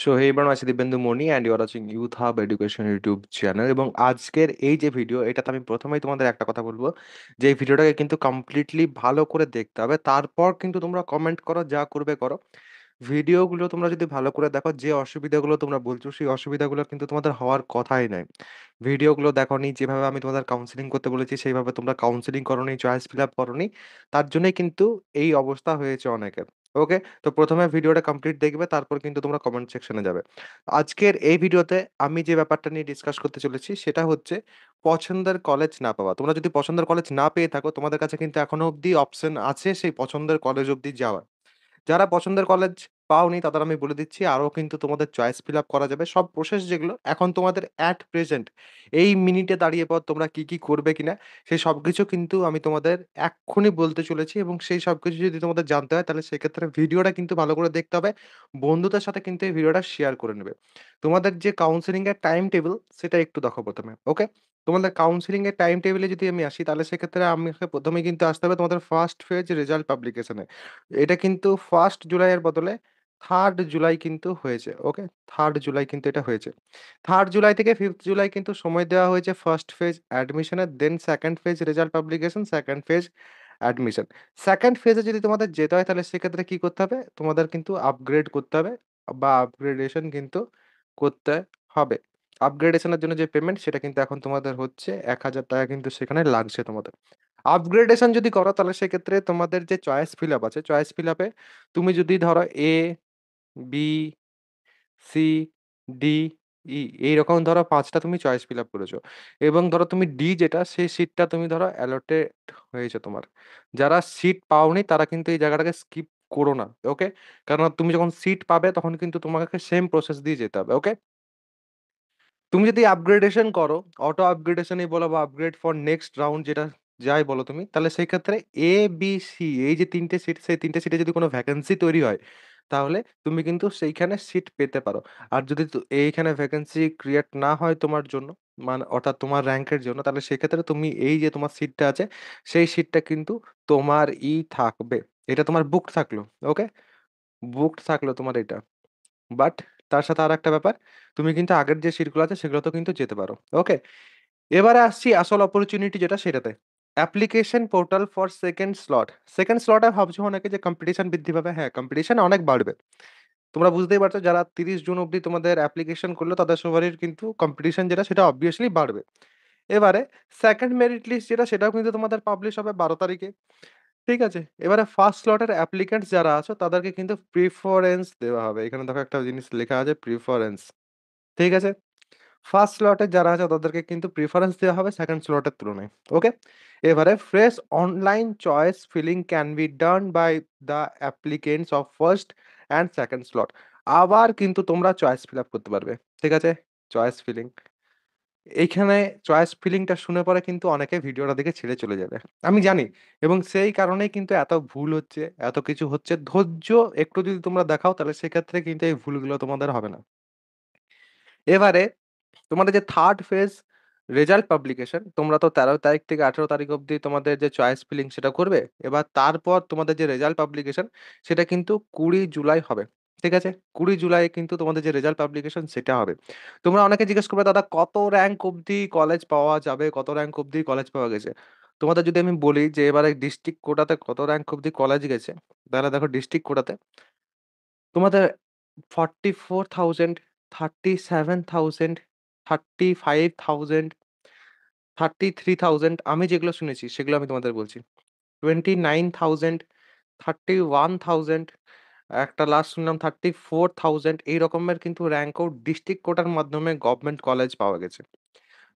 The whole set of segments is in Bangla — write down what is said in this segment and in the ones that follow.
সো হে এবার আছি Dibyendu Moni and you are watching youth hub education YouTube channel. এবং আজকের এই যে ভিডিও, এটাতে আমি প্রথমেই তোমাদের একটা কথা বলবো যে এই ভিডিওটাকে কিন্তু কমপ্লিটলি ভালো করে দেখতে হবে, তারপর কিন্তু তোমরা কমেন্ট করো, যা করবে করো। ভিডিওগুলো তোমরা যদি ভালো করে দেখো, যে অসুবিধাগুলো তোমরা বলছো সেই অসুবিধাগুলো কিন্তু তোমাদের হওয়ার কথাই নাই। ভিডিওগুলো দেখোনি, যেভাবে আমি তোমাদের কাউন্সিলিং করতে বলেছি সেইভাবে তোমরা কাউন্সিলিং করোনি, চয়েস ফিল আপ করোনি, তার জন্যই কিন্তু এই অবস্থা হয়েছে অনেকের। ওকে, তো প্রথমে ভিডিওটা কমপ্লিট দেখবে, তারপর কিন্তু তোমরা কমেন্ট সেকশনে যাবে। আজকের এই ভিডিওতে আমি যে ব্যাপারটা নিয়ে ডিসকাস করতে চলেছি সেটা হচ্ছে পছন্দের কলেজ না পাওয়া। তোমরা যদি পছন্দের কলেজ না পেয়ে থাকো, তোমাদের কাছে কিন্তু এখনো অবধি অপশন আছে সেই পছন্দের কলেজ অবধি যাওয়ার। যারা পছন্দের কলেজ পাওনি তাদের আমি বলে দিচ্ছি, আরও কিন্তু তোমাদের চয়েস ফিল আপ করা যাবে। সব প্রসেস যেগুলো এখন তোমাদের অ্যাট প্রেজেন্ট এই মিনিটে দাঁড়িয়ে পর তোমরা কি কি করবে কিনা সেই সব কিছু কিন্তু আমি তোমাদের এক্ষুনি বলতে চলেছি। এবং সেই সব কিছু যদি তোমাদের জানতে হয় তাহলে সেক্ষেত্রে ভিডিওটা কিন্তু ভালো করে দেখতে হবে। বন্ধুদের সাথে কিন্তু এই ভিডিওটা শেয়ার করে নেবে। তোমাদের যে কাউন্সেলিং এর টাইম টেবিল সেটা একটু দেখো প্রথমে। ওকে, তোমাদের কাউন্সেলিং এর টাইম টেবিলে যদি আমি আসি তাহলে সেক্ষেত্রে আমাকে প্রথমেই কিন্তু আসতে হবে তোমাদের ফার্স্ট ফেজ রেজাল্ট পাবলিকেশনে। এটা কিন্তু 1 জুলাইয়ের বদলে 3 জুলাই কিন্তু হয়েছে। ওকে? 3 জুলাই কিন্তু এটা হয়েছে। 3 জুলাই থেকে 5 জুলাই কিন্তু সময় দেওয়া হয়েছে ফার্স্ট ফেজ অ্যাডমিশনের, then second phase result publication, second phase admission. Second ফেজে যদি তোমাদের যেতে হয় তাহলে সেক্ষেত্রে কি করতে হবে? তোমাদের কিন্তু আপগ্রেড করতে হবে বা আপগ্রেডেশন কিন্তু করতে হবে। আপগ্রেডেশন এর জন্য যে পেমেন্ট সেটা কিন্তু এখন তোমাদের হচ্ছে ৳১,০০০ কিন্তু সেখানে লাগছে তোমাদের। আপগ্রেডেশন যদি করো তাহলে সেক্ষেত্রে তোমাদের যে চয়েস ফিল আপ আছে, চয়েস ফিল আপে তুমি যদি ধরো এ, বি, সি, ডি, ই এইরকম ধরো ৫ টা তুমি চয়েস ফিল আপ করেছো। এবং ধরো তুমি ডি যেটা সেই সিটটা তুমি ধরো অ্যালটেড হয়েছে তোমার। যারা সিট পাওনি তারা কিন্তু এই জায়গাটাকে স্কিপ করো না। ওকে? কারণ তুমি যখন সিট পাবে তখন কিন্তু তোমাকে সেম প্রসেস দিয়ে যেতে হবে। ওকে? তুমি যদি আপগ্রেডেশন করো, অটো আপগ্রেডেশনই বলো বা আপগ্রেড ফর নেক্সট রাউন্ড যেটা যাই বলো তুমি, তাহলে সেই ক্ষেত্রে এ, বি, সি এই যে ৩ টে সিট, সেই ৩ টে সিটে যদি কোনো ভ্যাকেন্সি তৈরি হয়, তাহলে তুমি কিন্তু সেইখানে সিট পেতে পারো। আর যদি এইখানে ভ্যাকেন্সি ক্রিয়েট না হয় তোমার জন্য, মানে অর্থাৎ তোমার র‍্যাংকের জন্য, তাহলে সেক্ষেত্রে তুমি এই যে তোমার সিটটা আছে, সেই সিটটা কিন্তু তোমারই থাকবে। এটা তোমার বুকড থাকলো। ওকে? বুকড থাকলো তোমার এটা। বাট তার সাথে আরেকটা ব্যাপার, তুমি কিন্তু আগের যে সিটগুলো আছে সেগুলোতেও কিন্তু যেতে পারো। ওকে? এবারে আসছি আসল অপরচুনিটি যেটা সেটাতে। Application portal for second slot. Second স্লটে ভাবছো অনেকে যে কম্পিটিশন বৃদ্ধি পাবে। হ্যাঁ, কম্পিটিশন অনেক বাড়বে। তোমরা বুঝতেই পারছো যারা ৩০ জুন অব্দি তোমাদের অ্যাপ্লিকেশন করলো তাদের সবারই কিন্তু কম্পিটিশন যেটা সেটা অবভিয়াসলি বাড়বে। এবারে সেকেন্ড মেরিট লিস্ট যেটা সেটাও কিন্তু তোমাদের পাবলিশ হবে ১২ তারিখে। ঠিক আছে? এবারে ফার্স্ট স্লটের অ্যাপ্লিক্যান্টস যারা আছো তাদেরকে কিন্তু প্রিফারেন্স দেওয়া হবে। এখানে দেখো একটা জিনিস লেখা আছে প্রিফারেন্স। ঠিক আছে? ফার্স্ট স্লটে যারা আছে তাদেরকে কিন্তু প্রিফারেন্স দেওয়া হবে সেকেন্ড স্লটের তুলনায়। ওকে? এবারে fresh online choice filling can be done by the applicants of first and second slot. আবার কিন্তু তোমরা চয়েস ফিল আপ করতে পারবে। ঠিক আছে? Choice filling. এইখানে চয়েস ফিলিংটা শুনে পরে কিন্তু অনেকে ভিডিওটা দেখে ছেড়ে চলে যাবে। আমি জানি, এবং সেই কারণেই কিন্তু এত ভুল হচ্ছে, এত কিছু হচ্ছে। ধৈর্য একটু যদি তোমরা দেখাও তাহলে সেক্ষেত্রে কিন্তু এই ভুলগুলো তোমাদের হবে না। এবারে তোমাদের যে থার্ড ফেজ রেজাল্ট পাবলিকেশন, তোমরা তো ১৩ তারিখ থেকে ১৮ তারিখ অবধি তোমাদের যে চয়েস ফিলিং সেটা করবে। এবার তারপর তোমাদের যে রেজাল্ট পাবলিকেশন সেটা কিন্তু ২০ জুলাই হবে। ঠিক আছে? ২০ জুলাই কিন্তু তোমাদের যে রেজাল্ট পাবলিকেশন সেটা হবে। তোমরা অনেকে জিজ্ঞেস করবে, দাদা কত র‍্যাংক অবধি কলেজ পাওয়া যাবে? কত র‍্যাংক অবধি কলেজ পাওয়া গেছে? তোমাদের যদি আমি বলি যে এবারে ডিস্ট্রিক্ট কোটাতে কত র‍্যাংক অবধি কলেজ গেছে, তাহলে দেখো ডিস্ট্রিক্ট কোটাতে তোমাদের 44,000, 37,000, 35,000, 33,000 আমি যেগুলো শুনেছি সেগুলো আমি তোমাদের বলছি। 29,000, 31,000, একটা লাস্ট শুনলাম 34,000 এই রকমের কিন্তু র‍্যাংক আউট ডিস্ট্রিক্ট কোটার মাধ্যমে গভর্নমেন্ট কলেজ পাওয়া গেছে।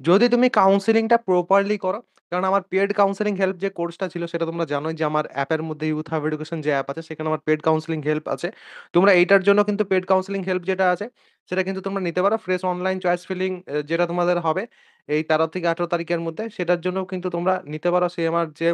যদি তুমি কাউন্সেলিংটা প্রপারলি করো, কারণ আমার পেইড কাউন্সেলিং হেল্প যে কোর্সটা ছিল সেটা তোমরা জানোই যে আমার অ্যাপের মধ্যে ইউথ হাব এডুকেশন যে অ্যাপ আছে সেখানে আমার পেইড কাউন্সেলিং হেল্প আছে। তোমরা এইটার জন্য কিন্তু পেইড কাউন্সেলিং হেল্প যেটা আছে সেটা কিন্তু তোমরা নিতে পারো। ফ্রেশ অনলাইন চয়েস ফিলিং যেটা তোমাদের হবে এই ১৩ থেকে ১৮ তারিখের মধ্যে, সেটার জন্যও কিন্তু তোমরা নিতে পারো সেই আমার যে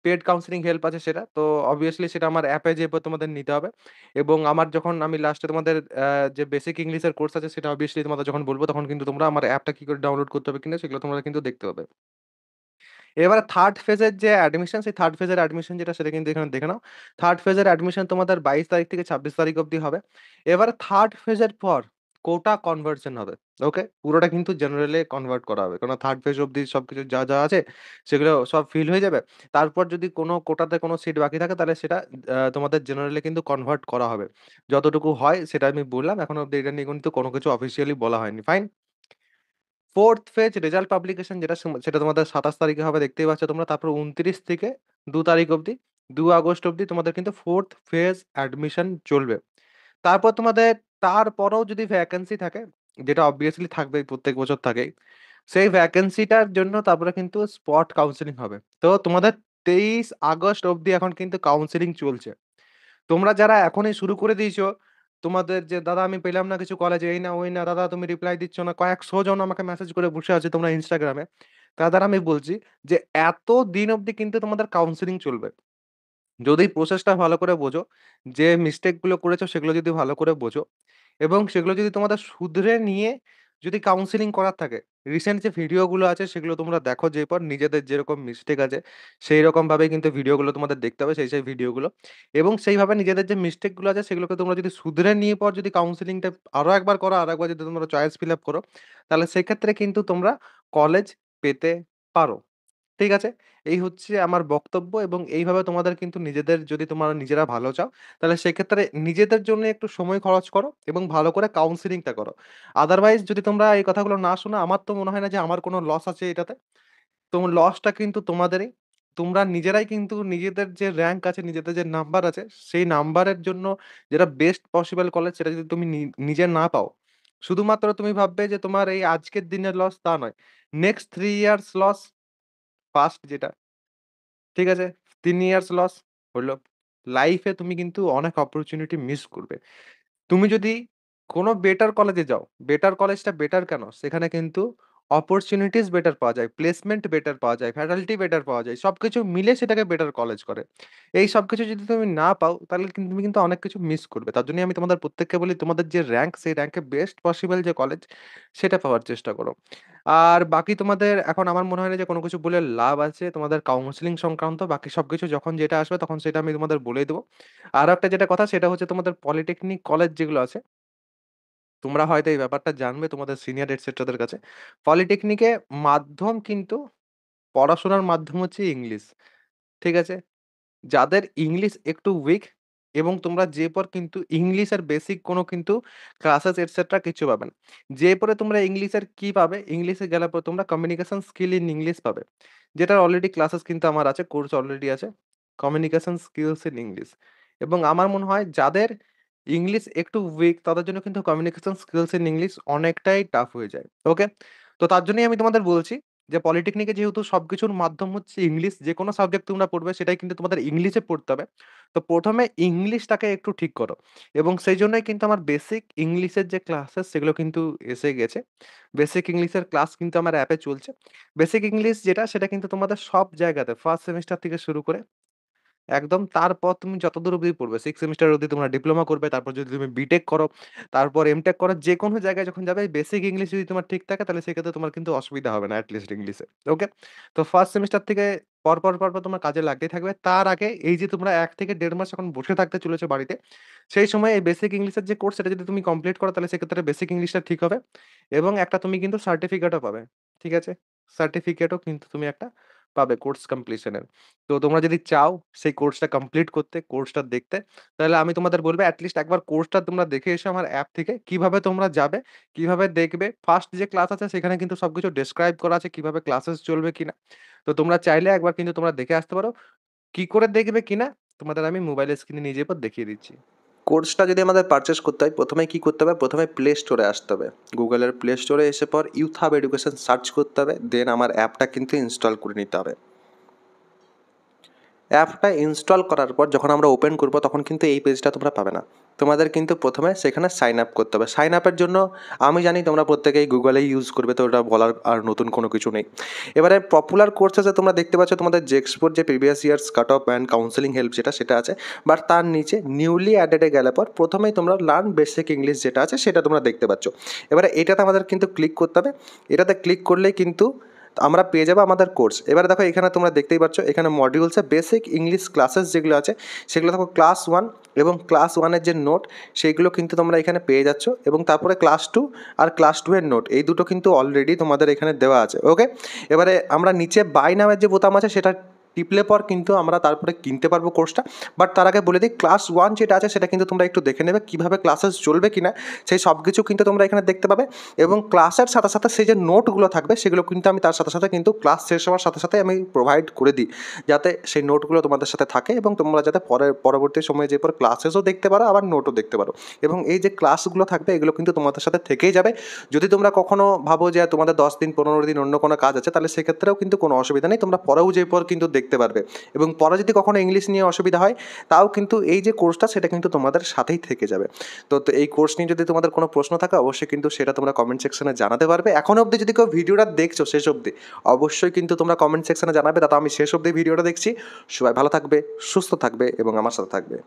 পেইড কাউন্সেলিং হেল্প আছে সেটা। তো অবভিয়াসলি সেটা আমার অ্যাপে যেয়ে তোমাদের নিতে হবে। এবং আমার যখন আমি লাস্টে তোমাদের যে বেসিক ইংলিশের কোর্স আছে সেটা অবভিয়াসলি তোমাদের যখন বলব তখন কিন্তু তোমরা আমার অ্যাপটা কি করে ডাউনলোড করতে হবে কিনা সেগুলো তোমরা কিন্তু দেখতে পাবে। এবার থার্ড ফেজের যে অ্যাডমিশন, সেই থার্ড ফেজের অ্যাডমিশন যেটা সেটা কিন্তু এখানে দেখে নাও। থার্ড ফেজের অ্যাডমিশন তোমাদের 22 তারিখ থেকে 26 তারিখ অবধি হবে। এবার থার্ড ফেজের পর কোটা কনভার্সন হবে। ওকে, পুরোটা কিন্তু জেনারেলে কনভার্ট করা হবে, কারণ থার্ড ফেজ অবধি সবকিছু যা যা আছে সেগুলো সব ফিল হয়ে যাবে। তারপর যদি কোনো কোটাতে কোনো সিট বাকি থাকে তাহলে সেটা তোমাদের জেনারেলে কিন্তু কনভার্ট করা হবে। যতটুকু হয় সেটা আমি বললাম, এখন অব্দি এটা নিয়ে কিন্তু কোনো কিছু অফিসিয়ালি বলা হয়নি। Fine. Fourth phase result publication যেটা সেটা তোমাদের 27 তারিখে হবে, দেখতেই পাচ্ছ তোমরা। তারপর 29 থেকে 2 তারিখ অবধি, 2 আগস্ট অবধি তোমাদের কিন্তু ফোর্থ ফেজ অ্যাডমিশন চলবে। তারপর তোমাদের তারপরেও যদি ভ্যাকেন্সি থাকে, যেটা অবভিয়াসলি থাকবেই, প্রত্যেক বছর থাকেই, সেই ভ্যাকেন্সিটার জন্য তারপরে কিন্তু স্পট কাউন্সেলিং হবে। তো তোমাদের 23 আগস্ট অবধি এখন কিন্তু কাউন্সেলিং চলছে। তোমরা যারা এখনই শুরু করে দিয়েছো, তোমাদের যে দাদা আমি পেলাম না কিছু কলেজে, এই না ওই না, দাদা তুমি রিপ্লাই দিচ্ছ না, কয়েকশো জন আমাকে মেসেজ করে বসে আছে তোমরা ইনস্টাগ্রামে, তাদের আমি বলছি যে এত দিন অবধি কিন্তু তোমাদের কাউন্সেলিং চলবে। যদি প্রসেসটা ভালো করে বোঝো, যে মিস্টেক গুলো করেছো সেগুলো যদি ভালো করে বোঝো, এবং সেগুলো যদি তোমাদের শুধরে নিয়ে যদি কাউন্সেলিং করার থাকে, রিসেন্ট যে ভিডিওগুলো আছে সেগুলো তোমরা দেখো, যে পর নিজেদের যেরকম মিস্টেক আছে সেই রকম ভাবে কিন্তু ভিডিওগুলো তোমাদের দেখতে হবে, সেই ভিডিওগুলো, এবং সেইভাবে নিজেদের যে মিস্টেক গুলো আছে সেগুলোকে তোমরা যদি শুধরে নিয়ে পর যদি কাউন্সেলিংটা আরো একবার করো, আর একবার যদি তোমরা চয়েস ফিল আপ করো, তাহলে সেক্ষেত্রে কিন্তু তোমরা কলেজ পেতে পারো। ঠিক আছে? এই হচ্ছে আমার বক্তব্য, এবং এইভাবে তোমাদের কিন্তু নিজেদের, যদি তোমরা নিজেরা ভালো চাও, তাহলে সেক্ষেত্রে নিজেদের জন্য একটু সময় খরচ করো এবং ভালো করে কাউন্সেলিংটা করো। আদারওয়াইজ যদি তোমরা এই কথাগুলো না শোনো, আমার তো মনে হয় না যে আমার কোনো লস আছে এটাতে। তো লসটা কিন্তু তোমাদেরই। তোমরা নিজেরাই কিন্তু নিজেদের যে র‍্যাংক আছে, নিজেদের যে নাম্বার আছে, সেই নাম্বারের জন্য যেটা বেস্ট পসিবল কলেজ সেটা যদি তুমি নিজে না পাও, শুধুমাত্র তুমি ভাববে যে তোমার এই আজকের দিনের লস, তা নয়। নেক্সট 3 ইয়ার্স লস, ফার্স্ট যেটা, ঠিক আছে? ৩ ইয়ার্স লস হলো। লাইফে তুমি কিন্তু অনেক অপরচুনিটি মিস করবে। তুমি যদি কোনো বেটার কলেজে যাও, বেটার কলেজটা বেটার কেন? সেখানে কিন্তু অপরচুনিটিস বেটার পাওয়া যায়, প্লেসমেন্ট বেটার পাওয়া যায়, ফ্যাকাল্টি বেটার পাওয়া যায়। সবকিছু মিলে সেটাকে বেটার কলেজ করে। এই সবকিছু যদি তুমি না পাও, তাহলে কিন্তু তুমি কিন্তু অনেক কিছু মিস করবে। তার জন্যই আমি তোমাদের প্রত্যেককে বলি, তোমাদের যে র‍্যাংক, সেই র‍্যাংকে বেস্ট পসিবল যে কলেজ, সেটা পাওয়ার চেষ্টা করো। আর বাকি তোমাদের এখন আমার মনে হয় না যে কোনো কিছু বলে লাভ আছে তোমাদের কাউন্সেলিং সংক্রান্ত। বাকি সবকিছু যখন যেটা আসবে তখন সেটা আমি তোমাদের বলেই দেব। আরো একটা যেটা কথা, সেটা হচ্ছে তোমাদের পলিটেকনিক কলেজ যেগুলো আছে, তোমরা হয়তো এই ব্যাপারটা জানবে তোমাদের সিনিয়র এটসেট্রাদের কাছে। পলিটেকনিকে মাধ্যম কিন্তু, পড়াশোনার মাধ্যম হচ্ছে ইংলিশ। ঠিক আছে? যাদের ইংলিশ একটু উইক, এবং তোমরা যেয়ে পর কিন্তু ইংলিশের বেসিক কোনো কিন্তু ক্লাসেস এটসেট্রা কিচ্ছু পাবে না। যেয়ে পরে তোমরা ইংলিশের কি পাবে? ইংলিশে গেলে পরে তোমরা কমিউনিকেশন স্কিল ইন ইংলিশ পাবে। যেটার অলরেডি ক্লাসেস কিন্তু আমার আছে, কোর্স অলরেডি আছে। Communication skills in English. এবং আমার মনে হয় যাদের ইংলিশ একটু উইক তাদের জন্য কিন্তু কমিউনিকেশন স্কিলস ইন ইংলিশ অনেকটাই টাফ হয়ে যায়। ওকে? তো তার জন্যই আমি তোমাদের বলছি যে পলিটেকনিকে যেহেতু সবকিছুর মাধ্যম হচ্ছে ইংলিশ, যেকোনো সাবজেক্ট তোমরা পড়বে সেটাই কিন্তু তোমাদের ইংলিশে পড়তে হবে। তো ১ম এ ইংলিশটাকে একটু ঠিক করো, এবং সেইজন্যই কিন্তু আমার বেসিক ইংলিশের যে ক্লাসেস সেগুলো কিন্তু এসে গেছে। বেসিক ইংলিশের ক্লাস কিন্তু আমার অ্যাপে চলছে। বেসিক ইংলিশ যেটা, সেটা কিন্তু তোমাদের সব জায়গাতে ফার্স্ট সেমেস্টার থেকে শুরু করে একদম তারপর তুমি যতদূর অব্দি পড়বে, 6 সেমেস্টার অব্দি তোমরা ডিপ্লোমা করবে। তারপর যদি তুমি বিটেক করো, তারপর এমটেক করো, যেকোনো জায়গায় যখন যাবে বেসিক ইংলিশ যদি তোমার ঠিক থাকে, তাহলে সেক্ষেত্রে তোমার কিন্তু অসুবিধা হবে না এট লিস্ট ইংলিশে। ওকে? তো ফার্স্ট সেমেস্টার থেকে পরপর তোমার কাজে লাগতেই থাকবে। তার আগে এই যে তোমরা ১ থেকে ১.৫ মাস এখন বসে থাকতে চলেছো বাড়িতে, সেই সময় এই বেসিক ইংলিশের যে কোর্স সেটা যদি তুমি কমপ্লিট করো, তাহলে সেক্ষেত্রে বেসিক ইংলিশটা ঠিক হবে, এবং একটা তুমি কিন্তু সার্টিফিকেটও পাবে। ঠিক আছে? সার্টিফিকেটও কিন্তু তুমি একটা পাবে কোর্স কমপ্লিশন এর। তো তোমরা যদি চাও সেই কোর্সটা কমপ্লিট করতে, কোর্সটা দেখতে, তাহলে আমি তোমাদের বলব এট লিস্ট একবার কোর্সটা তোমরা দেখে এসো আমার অ্যাপ থেকে। কিভাবে তোমরা যাবে, কিভাবে দেখবে, ফার্স্ট যে ক্লাস আছে সেখানে কিন্তু সবকিছু ডেসক্রাইব করা আছে কিভাবে ক্লাসেস চলবে কিনা। তো তোমরা চাইলে একবার কিন্তু তোমরা দেখে আসতে পারো। কি করে দেখবে কিনা তোমাদের আমি মোবাইলের স্ক্রিনে নিয়ে যেয়ে পর দেখিয়ে দিচ্ছি। কোর্সটা যদি আমাদের পারচেজ করতে হয়, ১ম এ কি করতে হবে? ১ম এ প্লে স্টোরে আসতে হবে। গুগলের প্লে স্টোরে এসে পর ইউথ হাব এডুকেশন সার্চ করতে হবে। দেন আমার অ্যাপটা কিন্তু ইনস্টল করে নিতে হবে। অ্যাপটা ইনস্টল করার পর যখন আমরা ওপেন করব, তখন কিন্তু এই পেজটা তোমরা পাবে না। তোমাদের কিন্তু প্রথমে সেখানে সাইন আপ করতে হবে। সাইন আপের জন্য আমি জানি তোমরা প্রত্যেকেই গুগলেই ইউজ করবে, তো ওটা বলার আর নতুন কোনো কিছু নেই। এবারে পপুলার কোর্সেসে তোমরা দেখতে পাচ্ছ তোমাদের জেক্সপোর যে previous years cut off and counselling help যেটা, সেটা আছে। বাট তার নিচে নিউলি অ্যাডেডে গেলে পর প্রথমেই তোমরা লার্ন বেসিক ইংলিশ যেটা আছে সেটা তোমরা দেখতে পাচ্ছ। এবারে এটাতে আমাদের কিন্তু ক্লিক করতে হবে। এটাতে ক্লিক করলেই কিন্তু আমরা পেয়ে যাবো আমাদের কোর্স। এবারে দেখো এখানে তোমরা দেখতেই পাচ্ছ এখানে মডিউলসে বেসিক ইংলিশ ক্লাসেস যেগুলো আছে সেগুলো দেখো ক্লাস 1 এবং ক্লাস 1-এর যে নোট সেইগুলো কিন্তু তোমরা এখানে পেয়ে যাচ্ছ, এবং তারপরে ক্লাস 2 আর ক্লাস 2-এর নোট এই দুটো কিন্তু অলরেডি তোমাদের এখানে দেওয়া আছে। ওকে, এবারে আমরা নিচে বাই নামের যে বোতাম আছে সেটা টিপলে পর কিন্তু আমরা তারপরে কিনতে পারবো কোর্সটা। বাট তার আগে বলে দিই ক্লাস 1 যেটা আছে সেটা কিন্তু তোমরা একটু দেখে নেবে কীভাবে ক্লাসেস চলবে কিনা, সেই সব কিছু কিন্তু তোমরা এখানে দেখতে পাবে। এবং ক্লাসের সাথে সাথে সেই যে নোটগুলো থাকবে সেগুলো কিন্তু আমি তার সাথে সাথে কিন্তু ক্লাস শেষ হওয়ার সাথে সাথে আমি প্রোভাইড করে দিই, যাতে সেই নোটগুলো তোমাদের সাথে থাকে এবং তোমরা যাতে পরবর্তী সময়ে যে পর ক্লাসেসও দেখতে পারো আবার নোটও দেখতে পারো। এবং এই যে ক্লাসগুলো থাকবে এগুলো কিন্তু তোমাদের সাথে থেকেই যাবে। যদি তোমরা কখনো ভাবো যে তোমাদের 10 দিন 15 দিন অন্য কোনো কাজ আছে, তাহলে সেক্ষেত্রেও কিন্তু কোনো অসুবিধা নেই, তোমরা পরেও যে পর কিন্তু দেখতে পারবে। এবং পরে যদি কখনো ইংলিশ নিয়ে অসুবিধা হয় তাও কিন্তু এই যে কোর্সটা সেটা কিন্তু তোমাদের সাথেই থেকে যাবে। তো এই কোর্স নিয়ে যদি তোমাদের কোনো প্রশ্ন থাকে অবশ্যই কিন্তু সেটা তোমরা কমেন্ট সেকশনে জানাতে পারবে। এখনও অবধি যদি কেউ ভিডিওটা দেখছো শেষ অবধি, অবশ্যই কিন্তু তোমরা কমেন্ট সেকশনে জানাবে, তাতে আমি শেষ অবধি ভিডিওটা দেখছি। সবাই ভালো থাকবে, সুস্থ থাকবে এবং আমার সাথে থাকবে।